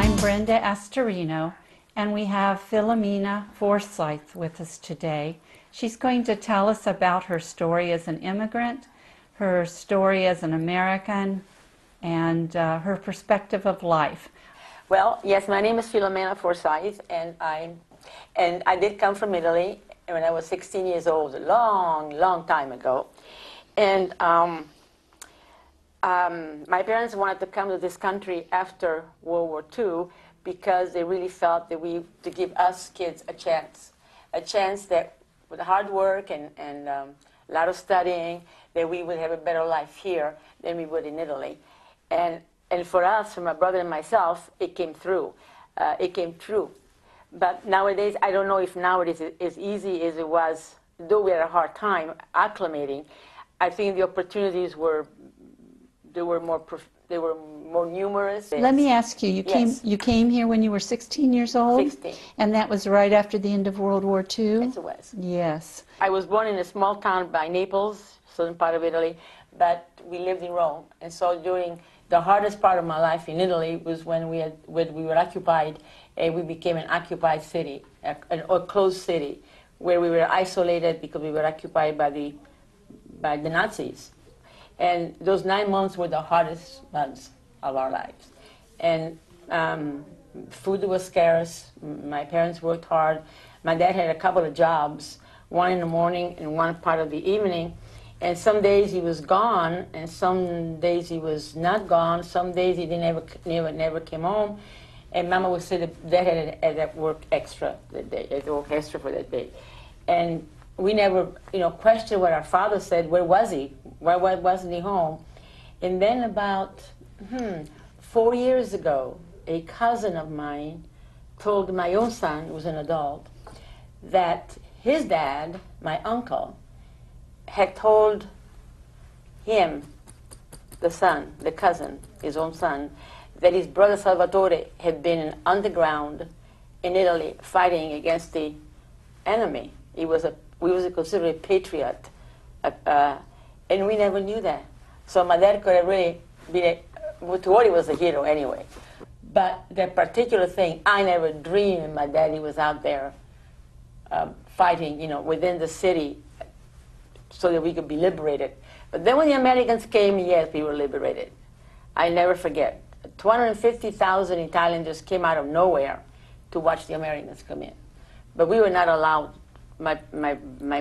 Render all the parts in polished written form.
I'm Brenda Asterino, and we have Filomena Forsyth with us today. She's going to tell us about her story as an immigrant, her story as an American, and her perspective of life. Well, yes, my name is Filomena Forsyth, and I did come from Italy when I was 16 years old, a long time ago. And my parents wanted to come to this country after World War II because they really felt that to give us kids a chance that with hard work and a lot of studying, that we would have a better life here than we would in Italy. And for us, for my brother and myself, it came through. It came true. But nowadays, I don't know if nowadays it's as easy as it was, though we had a hard time acclimating. I think the opportunities were more numerous. Let me ask you, Yes. you came here when you were 16 years old? 16. And that was right after the end of World War II? Yes, it was. Yes. I was born in a small town by Naples, southern part of Italy, but we lived in Rome. And so during the hardest part of my life in Italy was when we were occupied, and we became an occupied city, a closed city, where we were isolated because we were occupied by the Nazis. And those 9 months were the hardest months of our lives. And food was scarce. My parents worked hard. My dad had a couple of jobs, one in the morning and one part of the evening. And some days he was gone, and some days he was not gone. Some days he never came home. And Mama would say that Dad had work extra that day, had to work extra for that day. And we never, questioned what our father said. Where was he? Why wasn't he home? And then about 4 years ago, a cousin of mine told my own son, who was an adult, that his dad, my uncle, had told him, the son, the cousin, his own son, that his brother Salvatore had been underground in Italy fighting against the enemy. We was considered a patriot, and we never knew that. So my dad could have really been, to what he was a hero anyway. But that particular thing, I never dreamed my daddy was out there fighting, within the city so that we could be liberated. But then when the Americans came, yes, we were liberated. I never forget. 250,000 Italians just came out of nowhere to watch the Americans come in. But we were not allowed. My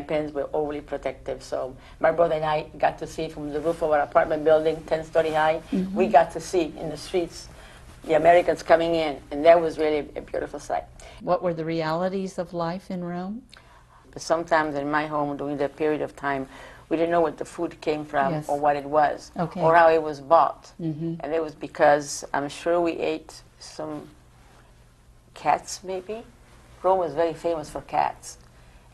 parents were overly protective, so my brother and I got to see from the roof of our apartment building, 10-story high, we got to see in the streets the Americans coming in, and that was really a beautiful sight. What were the realities of life in Rome? But sometimes in my home, during that period of time, we didn't know what the food came from, Yes. or what it was, Okay. or how it was bought. Mm-hmm. And it was because I'm sure we ate some cats, maybe. Rome was very famous for cats.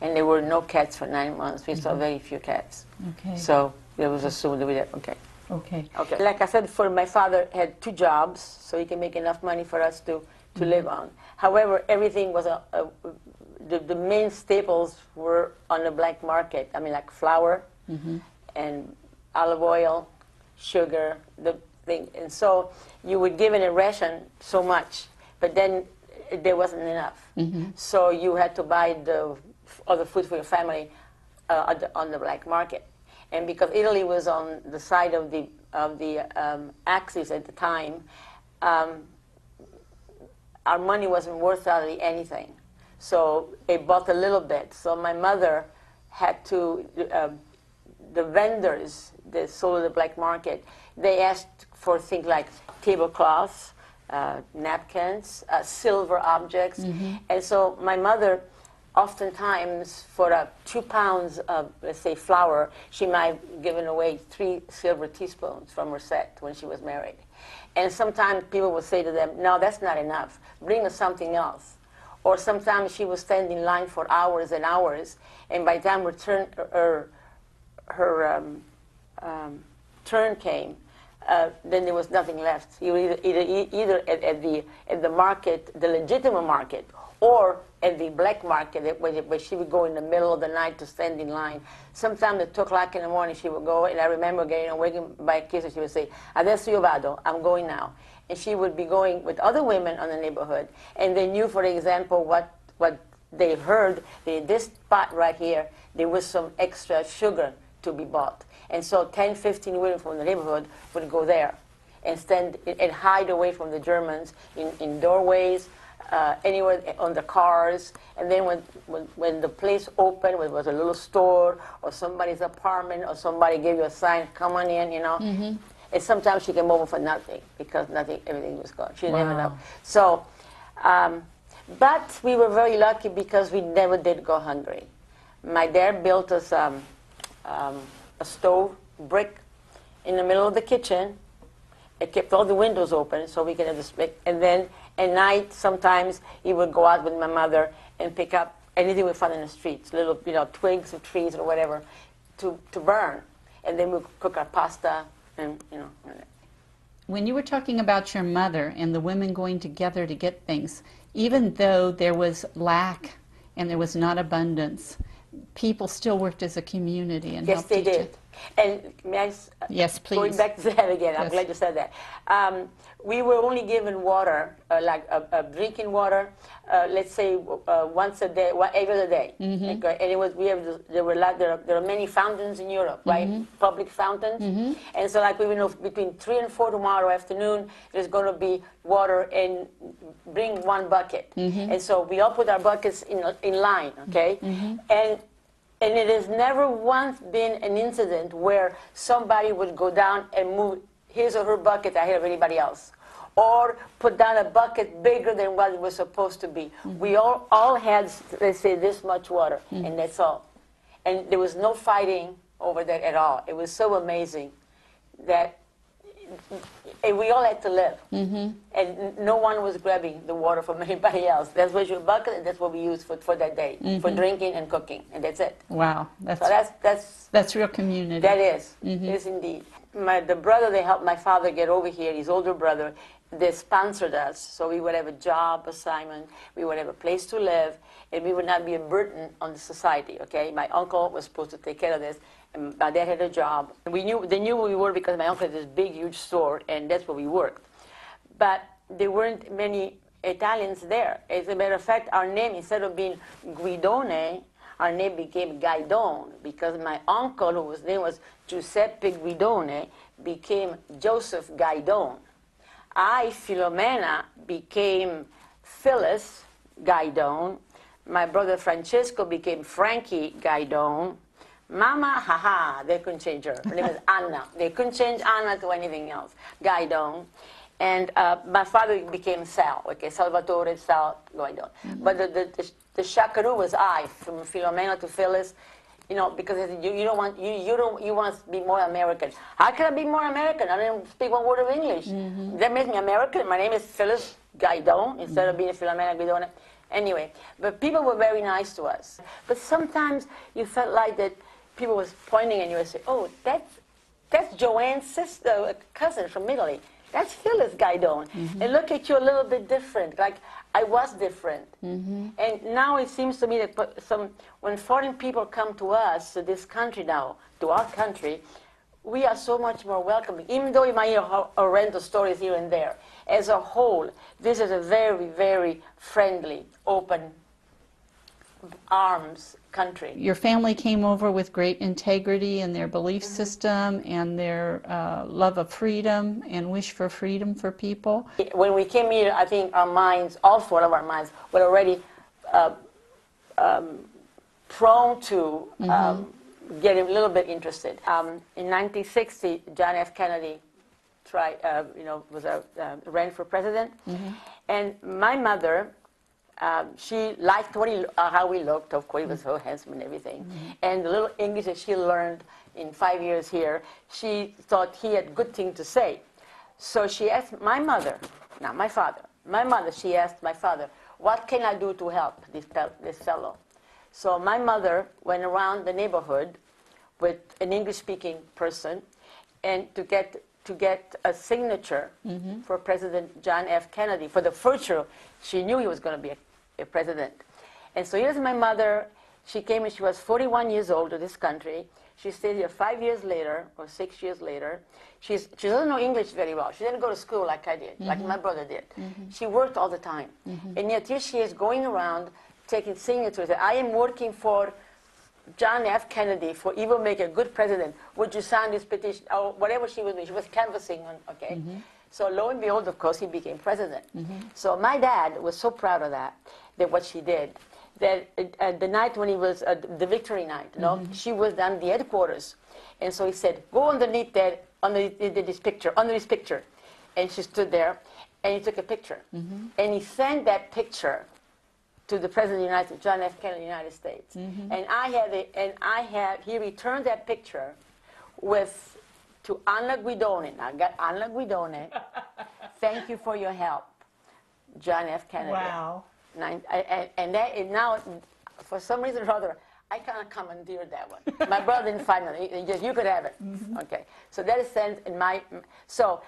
And there were no cats for 9 months. We saw very few cats. Okay. So it was assumed that we did, okay. Okay. Okay. Like I said, my father had 2 jobs, so he can make enough money for us to live on. However, everything was the main staples were on the black market. I mean, like flour and olive oil, sugar, the thing. And so you would give in a ration so much, but then there wasn't enough. So you had to buy the other food for your family on the black market. And because Italy was on the side of the Axis at the time, our money wasn't worth hardly anything. So they bought a little bit. So my mother had to, the vendors that sold at the black market, they asked for things like tablecloths, napkins, silver objects. And so my mother, oftentimes for 2 pounds of, let's say, flour, she might have given away 3 silver teaspoons from her set when she was married. And sometimes people would say to them, no, that's not enough. Bring us something else. Or sometimes she would stand in line for hours and hours, and by the time her turn came, then there was nothing left. You either at the market, the legitimate market, or at the black market, where she would go in the middle of the night to stand in line. Sometimes at 2 o'clock in the morning she would go, and I remember getting awakened by a kiss, and she would say, "Adesso io vado, I'm going now." and she would be going with other women on the neighborhood, and they knew, for example, what they heard. This spot right here, there was some extra sugar to be bought, and so 10, 15 women from the neighborhood would go there and stand and hide away from the Germans in doorways, anywhere on the cars. And then when the place opened, when it was a little store or somebody's apartment or somebody gave you a sign, come on in, you know. Mm-hmm. And sometimes she came over for nothing because everything was gone. She didn't even know. So, but we were very lucky because we never did go hungry. My dad built us a stove, brick, in the middle of the kitchen. It kept all the windows open so we could have the split. And then at night, sometimes he would go out with my mother and pick up anything we found in the streets, little twigs of trees or whatever, to burn. And then we'd cook our pasta and When you were talking about your mother and the women going together to get things, even though there was lack and there was not abundance, people still worked as a community and helped each other. Yes, they did. And may I, yes, please. Going back to that again, I'm glad you said that. We were only given water, like a drinking water, let's say once a day, every other day. Mm-hmm. Okay? And it was there are many fountains in Europe, right? Mm-hmm. Public fountains. Mm-hmm. And so, like, we know between 3 and 4 tomorrow afternoon, there's going to be water, and bring 1 bucket. Mm-hmm. And so we all put our buckets in line, okay? Mm-hmm. And it has never once been an incident where somebody would go down and move his or her bucket ahead of anybody else, or put down a bucket bigger than what it was supposed to be. Mm-hmm. We all had, let's say, this much water, mm-hmm. and that's all. And there was no fighting over that at all. It was so amazing that we all had to live. Mm-hmm. And no one was grabbing the water from anybody else. That was your bucket, and that's what we used for that day, mm-hmm. for drinking and cooking, and that's it. Wow. That's real community. That is. Mm-hmm. Yes, indeed. The brother, they helped my father get over here, his older brother, they sponsored us, so we would have a job assignment, we would have a place to live, and we would not be a burden on the society, okay? My uncle was supposed to take care of this, and my dad had a job. And they knew where we were because my uncle had this big, huge store, and that's where we worked. But there weren't many Italians there. As a matter of fact, our name, instead of being Guidone, our name became Gaidon, because my uncle, whose name was Giuseppe Guidone, became Joseph Gaidon. I, Filomena, became Phyllis Gaidon. My brother Francesco became Frankie Gaidon. Mama, haha, they couldn't change her. Her name is Anna. They couldn't change Anna to anything else. Gaidon. And my father became Sal, okay, Salvatore Sal Gaidon. Mm-hmm. But the shakaru was I, from Filomena to Phyllis, because you want to be more American. How can I be more American? I don't speak one word of English. Mm-hmm. That makes me American. My name is Phyllis Gaidon instead mm-hmm. of being Filomena Gaidon. Anyway, but people were very nice to us. But sometimes you felt like that people was pointing at you and say, "Oh, that's Joanne's sister, cousin from Italy. That's Phyllis Gaidon." Mm-hmm. And look at you a little bit different. Like I was different. Mm-hmm. And now it seems to me that when foreign people come to us, to this country now, to our country, we are so much more welcoming. Even though you might hear horrendous stories here and there, as a whole, this is a very, very friendly, open arms country. Your family came over with great integrity in their belief mm-hmm. system and their love of freedom and wish for freedom for people. When we came here, I think our minds, all 4 of our minds, were already prone to mm-hmm. getting a little bit interested. In 1960, John F. Kennedy ran for president, mm-hmm. and my mother, she liked how we looked. Of course, he was so handsome and everything. Mm-hmm. And the little English that she learned in 5 years here, she thought he had good things to say. So she asked my mother, not my father, she asked my father, what can I do to help this fellow? So my mother went around the neighborhood with an English-speaking person and to get a signature mm-hmm. for President John F. Kennedy. For the future, she knew he was going to be a president. And so here's my mother. She came when she was 41 years old to this country. She stayed here 5 years later, or 6 years later. She doesn't know English very well. She didn't go to school like I did, like my brother did. She worked all the time. And yet here she is going around taking signatures. I am working for John F. Kennedy, for he will make a good president. Would you sign this petition? Or whatever she was doing. She was canvassing on, okay? So lo and behold, of course, he became president. So my dad was so proud of that what she did, that the night when he was, the victory night, you know, she was down the headquarters. And so he said, go underneath that, under this picture. And she stood there, and he took a picture. And he sent that picture to the President of the United States, John F. Kennedy of the United States. And he returned that picture to Anna Guidone. Now, I got Anna Guidone. Thank you for your help, John F. Kennedy. Wow. And now, for some reason or other, I kind of commandeered that one. My brother didn't find it. He just, you could have it. Okay. So that is sent in my, so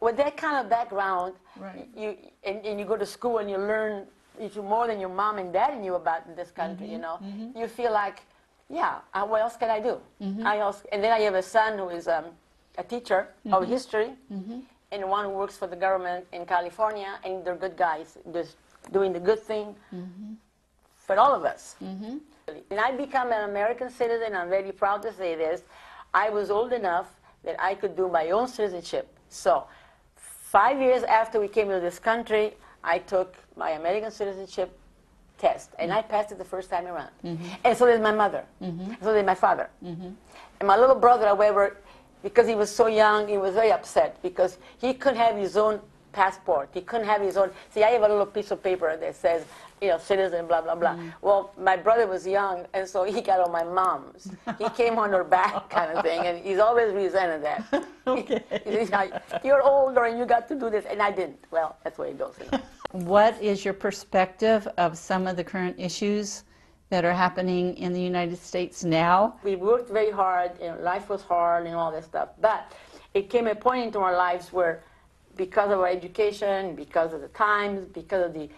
with that kind of background, right. you go to school and you learn more than your mom and dad knew about this country, you know. You feel like, yeah, what else can I do? And then I have a son who is a teacher of history, and one who works for the government in California, and they're good guys, just doing the good thing for all of us. And I become an American citizen. I'm very proud to say this. I was old enough that I could do my own citizenship. So 5 years after we came to this country, I took my American citizenship test, and I passed it the first time around. And so did my mother. So did my father. And my little brother, however, because he was so young, he was very upset because he couldn't have his own passport. He couldn't have his own. See, I have a little piece of paper that says, you know, citizen, blah, blah, blah. Well, my brother was young, and so he got on my mom's. He came on her back kind of thing, and he's always resented that. Okay. He's like, you're older, and you got to do this, and I didn't. Well, that's the way it goes. You know? What is your perspective of some of the current issues that are happening in the United States now? We worked very hard, you know, life was hard and all that stuff, but it came a point into our lives where, because of our education, because of the times, because of the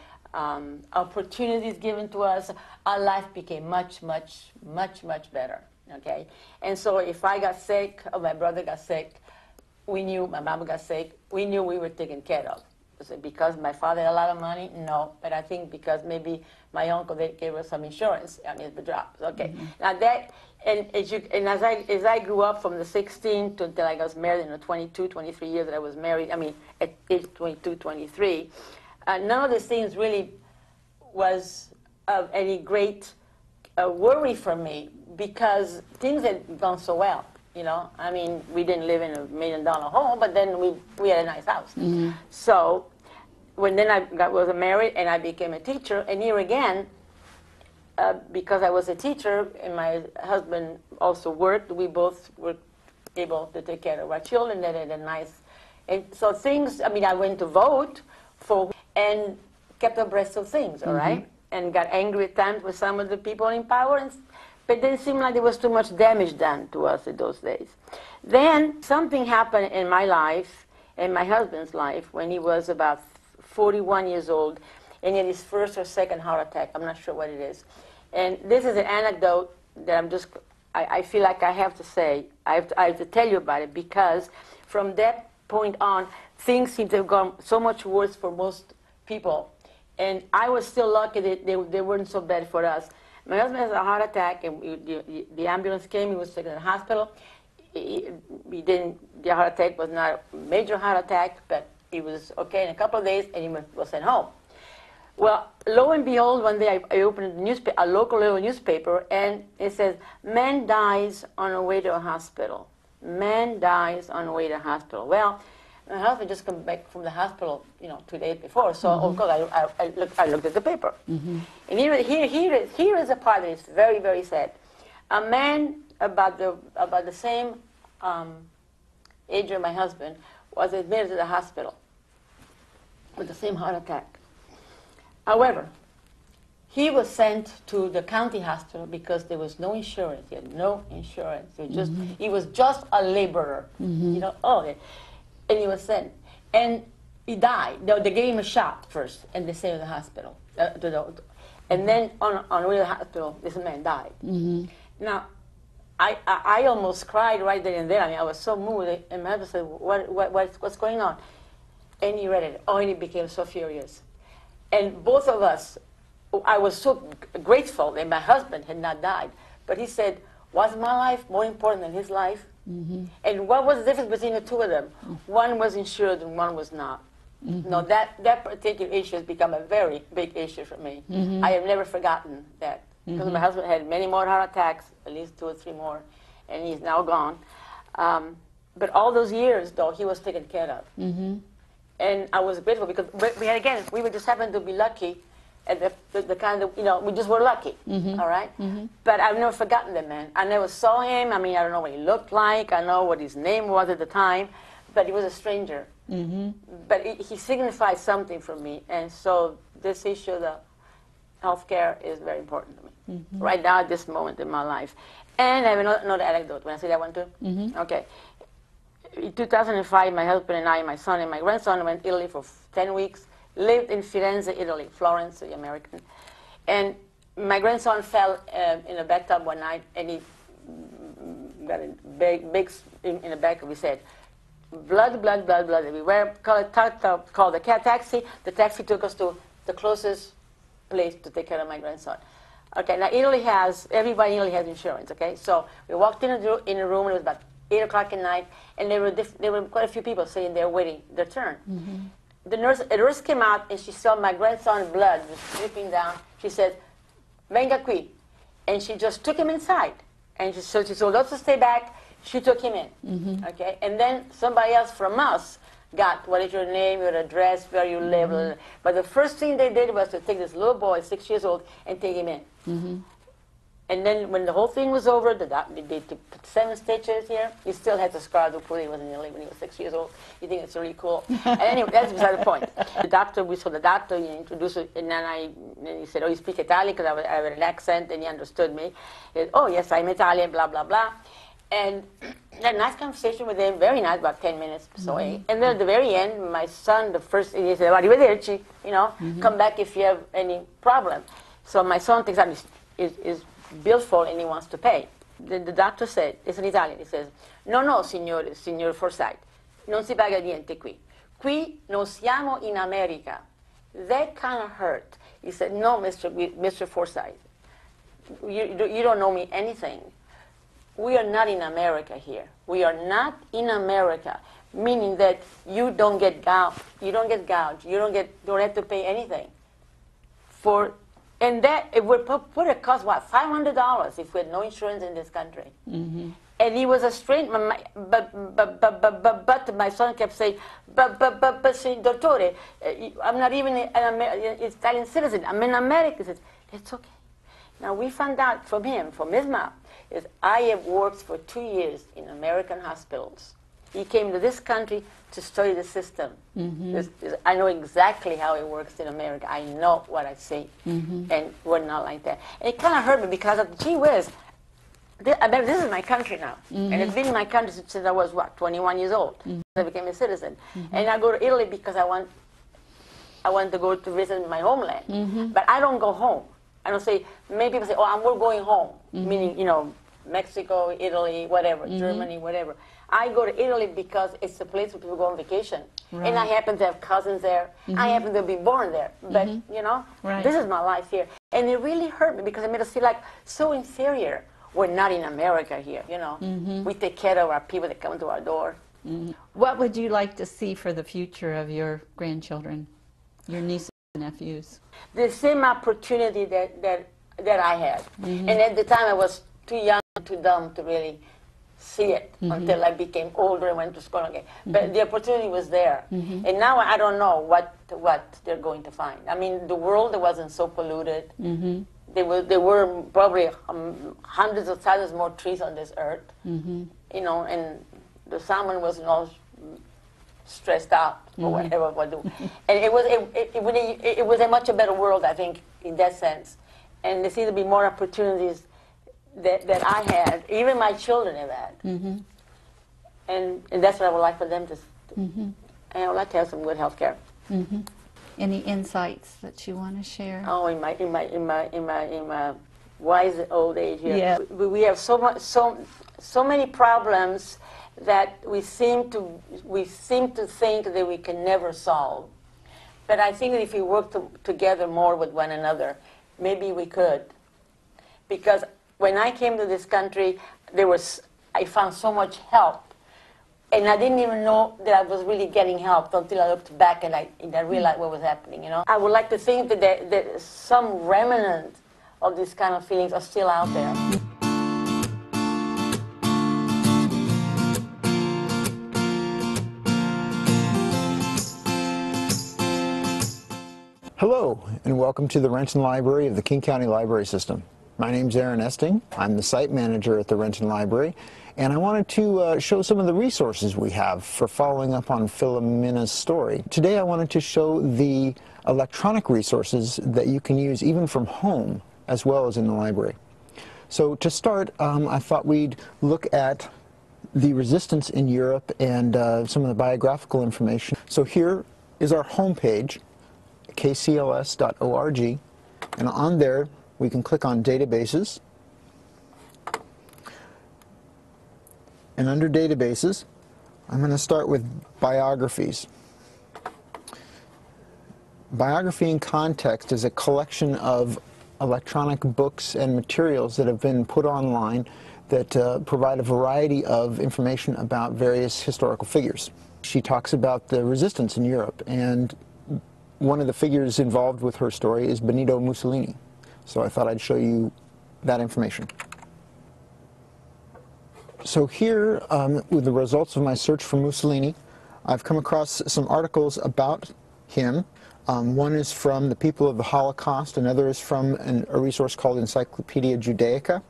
opportunities given to us, our life became much, much, much, much better, okay? And so if I got sick, or my brother got sick, we knew, my mom got sick, we knew we were taken care of. Was it because my father had a lot of money? No, but I think because maybe my uncle, they gave us some insurance, I mean, the drops, okay? Now that, and as I grew up from the 16 to until I was married in the 22, 23 years that I was married, I mean, at age 22, 23, none of these things really was of any great worry for me because things had gone so well, you know? I mean, we didn't live in $1 million home, but then we had a nice house. So then I was married and I became a teacher, and here again, because I was a teacher and my husband also worked, we both were able to take care of our children. That had a nice, and so things, I mean, I went to vote for and kept abreast of things, all right? And got angry at times with some of the people in power, but it didn't seem like there was too much damage done to us in those days. Then something happened in my life, and my husband's life, when he was about 41 years old, and he had his first or second heart attack. I'm not sure what it is. And this is an anecdote that I feel like I have to say, I have to tell you about it, because from that point on, things seem to have gone so much worse for most people. And I was still lucky that they weren't so bad for us. My husband has a heart attack, and the ambulance came, he was taken to the hospital. The heart attack was not a major heart attack, but he was okay in a couple of days, and he was sent home. Well, lo and behold, one day I opened a local little newspaper, and it says, man dies on the way to a hospital. Man dies on the way to a hospital. Well, my husband just come back from the hospital, 2 days before, so of course I looked at the paper. And here is a part that is very, very sad. A man about the same age of my husband was admitted to the hospital with the same heart attack. However, he was sent to the county hospital because there was no insurance. He had no insurance. He was just a laborer, and he was sent. And he died. They gave him a shot first, and they sent him to the hospital. And then on the way to the hospital, this man died. Now, I almost cried right then and there. I mean, I was so moved. And my husband said, what's going on? And he read it. Oh, and he became so furious. And both of us, I was so grateful that my husband had not died. But he said, was my life more important than his life? Mm-hmm. And what was the difference between the two of them? Mm-hmm. One was insured and one was not. Mm-hmm. No, that particular issue has become a very big issue for me. Mm-hmm. I have never forgotten that. Because mm-hmm. my husband had many more heart attacks, at least 2 or 3 more, and he's now gone. But all those years, though, he was taken care of. Mm-hmm. And I was grateful because, we would just happen to be lucky at the kind of, we just were lucky, mm-hmm. all right? Mm-hmm. But I've never forgotten the man. I never saw him. I mean, I don't know what he looked like. I know what his name was at the time, but he was a stranger. Mm-hmm. But he signified something for me, and so this issue, the healthcare, is very important to me. Mm-hmm. Right now, at this moment in my life. And I have another anecdote. When I say that one too? Mm-hmm. Okay. In 2005, my husband and I, my son and my grandson went to Italy for 10 weeks, lived in Firenze, Italy, Florence, the American. And my grandson fell in a bathtub one night, and he got a big in the back of his head. Blood, blood, blood, blood everywhere. Called the taxi. The taxi took us to the closest place to take care of my grandson. Okay, now everybody in Italy has insurance, okay? So we walked in a room, and it was about 8 o'clock at night, and there were quite a few people sitting there waiting their turn. Mm-hmm. A nurse came out, and she saw my grandson's blood was dripping down. She said, "Venga qui." And she just took him inside. And she told us to stay back. She took him in, mm-hmm. okay? And then somebody else from us got, what is your name, your address, where you live. Mm-hmm. But the first thing they did was to take this little boy, 6 years old, and take him in. Mm-hmm. And then when the whole thing was over, they put 7 stitches here. He still had the scar to prove he was in Italy when he was 6 years old. You think it's really cool. And anyway, that's beside the point. We saw the doctor, he introduced it, and then he said, "Oh, you speak Italian?" Because I had an accent, and he understood me. He said, "Oh, yes, I'm Italian, blah, blah, blah." And had a nice conversation with him, very nice, about 10 minutes. So, mm-hmm. And then at the very end, my son, he said, "Arrivederci, mm-hmm. come back if you have any problem." So my son thinks that is billful and he wants to pay. The doctor said, it's an Italian, he says, no, signor Forsyth, non si paga niente qui. Qui non siamo in America. That kind of hurt. He said, "No, Mr. Forsyth, you don't know me anything. We are not in America here. We are not in America, meaning that you don't get gouged. You don't get gouged. You don't have to pay anything for." And that it would cost what, $500 if we had no insurance in this country. Mm-hmm. And he was a stranger, but my son kept saying, but, dottore, I'm not even an Italian citizen. I'm an American. He said, "It's okay." Now we found out from his mouth, is I have worked for 2 years in American hospitals. He came to this country to study the system. Mm-hmm. I know exactly how it works in America. I know what I see, mm-hmm. and we're not like that. And it kind of hurt me because of, gee whiz, this is my country now. Mm-hmm. And it's been my country since I was, 21 years old. Mm-hmm. I became a citizen. Mm-hmm. And I go to Italy because I want to go to visit my homeland. Mm-hmm. But I don't go home. I don't say, many people say, "Oh, we're going home," mm-hmm. meaning, Mexico, Italy, whatever, mm-hmm. Germany, whatever. I go to Italy because it's a place where people go on vacation. Right. And I happen to have cousins there. Mm-hmm. I happen to be born there. But, mm-hmm. Right. This is my life here. And it really hurt me because it made us feel like so inferior. We're not in America here, Mm-hmm. We take care of our people that come to our door. Mm-hmm. What would you like to see for the future of your grandchildren, your nieces and nephews? The same opportunity that I had. Mm-hmm. And at the time I was too young, too dumb to really see it, mm-hmm. until I became older and went to school again. Mm-hmm. But the opportunity was there. Mm-hmm. And now I don't know what they're going to find. I mean, the world wasn't so polluted. Mm-hmm. There were probably hundreds of thousands more trees on this earth. Mm-hmm. And the salmon was not stressed out or whatever. And it was a much better world, I think, in that sense. And there seems to be more opportunities that I had, even my children have had. Mm-hmm. And that's what I would like for them to mm-hmm. And I would like to have some good health care. Mm-hmm. Any insights that you want to share? Oh, in my Why is it old age here? Yeah. We have so many problems that we seem to think that we can never solve. But I think that if we work together more with one another, maybe we could. Because when I came to this country, I found so much help. And I didn't even know that I was really getting help until I looked back and I realized what was happening, you know. I would like to think that some remnant of these kind of feelings are still out there. Hello, and welcome to the Renton Library of the King County Library System. My name's Aaron Esting. I'm the site manager at the Renton Library, and I wanted to show some of the resources we have for following up on Filomena's story. Today I wanted to show the electronic resources that you can use even from home as well as in the library. So to start, I thought we'd look at the resistance in Europe and some of the biographical information. So here is our homepage, kcls.org, and on there we can click on databases, and under databases I'm going to start with biographies. Biography in Context is a collection of electronic books and materials that have been put online that provide a variety of information about various historical figures. She talks about the resistance in Europe, and one of the figures involved with her story is Benito Mussolini. So I thought I'd show you that information. So here, with the results of my search for Mussolini, I've come across some articles about him. One is from the People of the Holocaust, another is from a resource called Encyclopedia Judaica.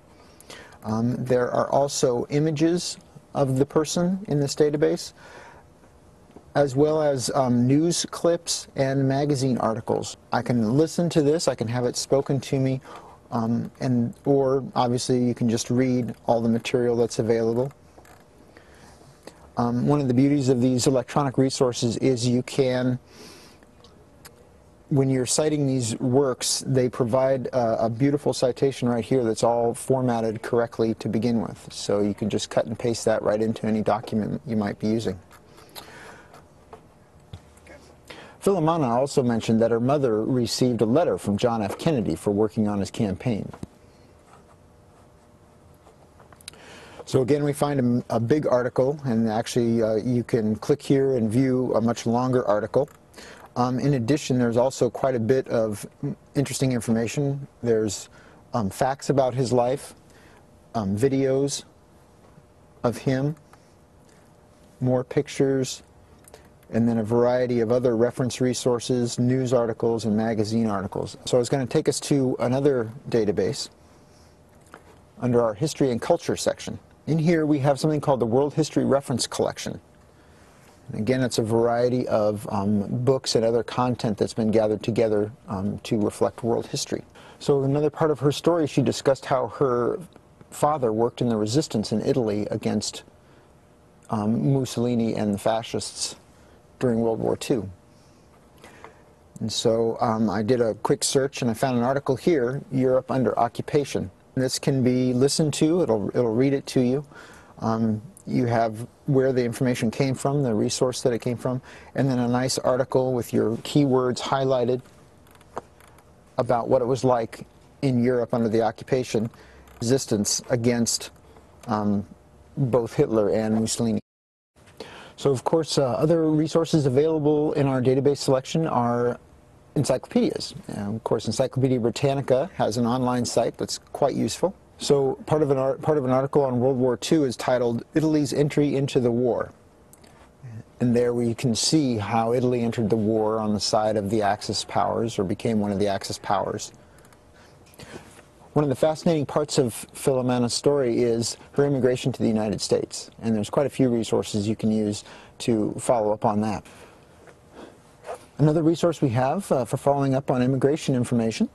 There are also images of the person in this database, as well as news clips and magazine articles. I can listen to this, I can have it spoken to me, or obviously you can just read all the material that's available. One of the beauties of these electronic resources is you can, when you're citing these works, they provide a beautiful citation right here that's all formatted correctly to begin with. So you can just cut and paste that right into any document you might be using. Filomena also mentioned that her mother received a letter from John F. Kennedy for working on his campaign. So again, we find a big article, and actually you can click here and view a much longer article. In addition, there's also quite a bit of interesting information. There's facts about his life, videos of him, more pictures, and then a variety of other reference resources, news articles, and magazine articles. So it's going to take us to another database under our History and Culture section. In here we have something called the World History Reference Collection. And again, it's a variety of books and other content that's been gathered together to reflect world history. So another part of her story, she discussed how her father worked in the resistance in Italy against Mussolini and the fascists during World War II. And so I did a quick search and I found an article here, Europe Under Occupation. This can be listened to, it'll read it to you. You have where the information came from, the resource that it came from, and then a nice article with your keywords highlighted about what it was like in Europe under the occupation, resistance against both Hitler and Mussolini. So of course, other resources available in our database selection are encyclopedias. Of course, Encyclopedia Britannica has an online site that's quite useful. So part of an article on World War II is titled Italy's Entry into the War. And there we can see how Italy entered the war on the side of the Axis powers, or became one of the Axis powers. One of the fascinating parts of Filomena's story is her immigration to the United States, and there's quite a few resources you can use to follow up on that. Another resource we have for following up on immigration information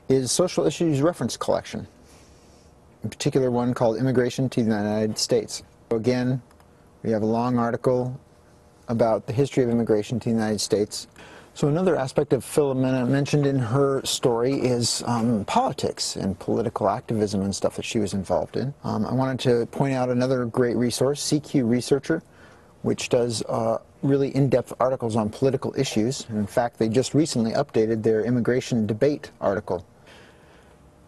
is Social Issues Reference Collection, in particular one called Immigration to the United States. So again, we have a long article about the history of immigration to the United States. So another aspect of Filomena mentioned in her story is politics and political activism and stuff that she was involved in. I wanted to point out another great resource, CQ Researcher, which does really in-depth articles on political issues. In fact, they just recently updated their immigration debate article.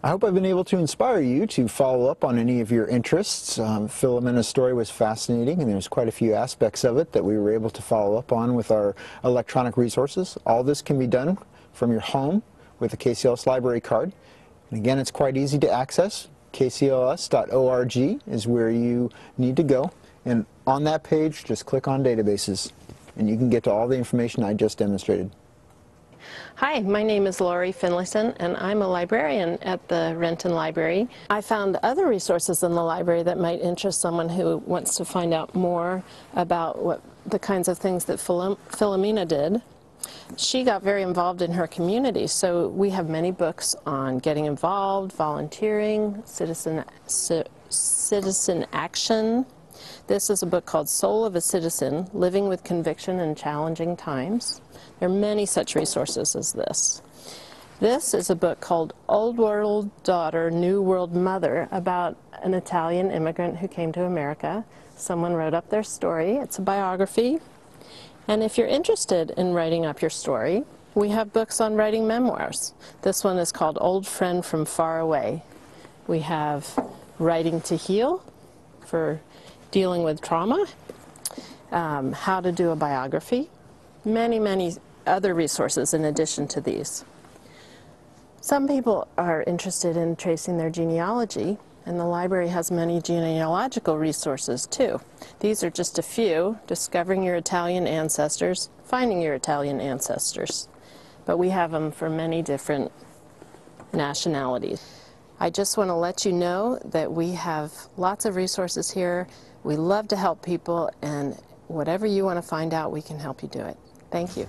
I hope I've been able to inspire you to follow up on any of your interests. Filomena's story was fascinating, and there's quite a few aspects of it that we were able to follow up on with our electronic resources. All this can be done from your home with a KCLS library card. And again, it's quite easy to access. KCLS.org is where you need to go. And on that page, just click on databases, and you can get to all the information I just demonstrated. Hi, my name is Lori Finlayson, and I'm a librarian at the Renton Library. I found other resources in the library that might interest someone who wants to find out more about the kinds of things that Filomena did. She got very involved in her community, so we have many books on getting involved, volunteering, citizen action. This is a book called Soul of a Citizen, Living with Conviction in Challenging Times. There are many such resources as this. This is a book called Old World Daughter, New World Mother, about an Italian immigrant who came to America. Someone wrote up their story. It's a biography. And if you're interested in writing up your story, we have books on writing memoirs. This one is called Old Friend from Far Away. We have Writing to Heal for dealing with trauma, how to do a biography, many other resources in addition to these. Some people are interested in tracing their genealogy, and the library has many genealogical resources too. These are just a few: discovering your Italian ancestors, finding your Italian ancestors. But we have them for many different nationalities. I just want to let you know that we have lots of resources here. We love to help people, and whatever you want to find out, we can help you do it. Thank you.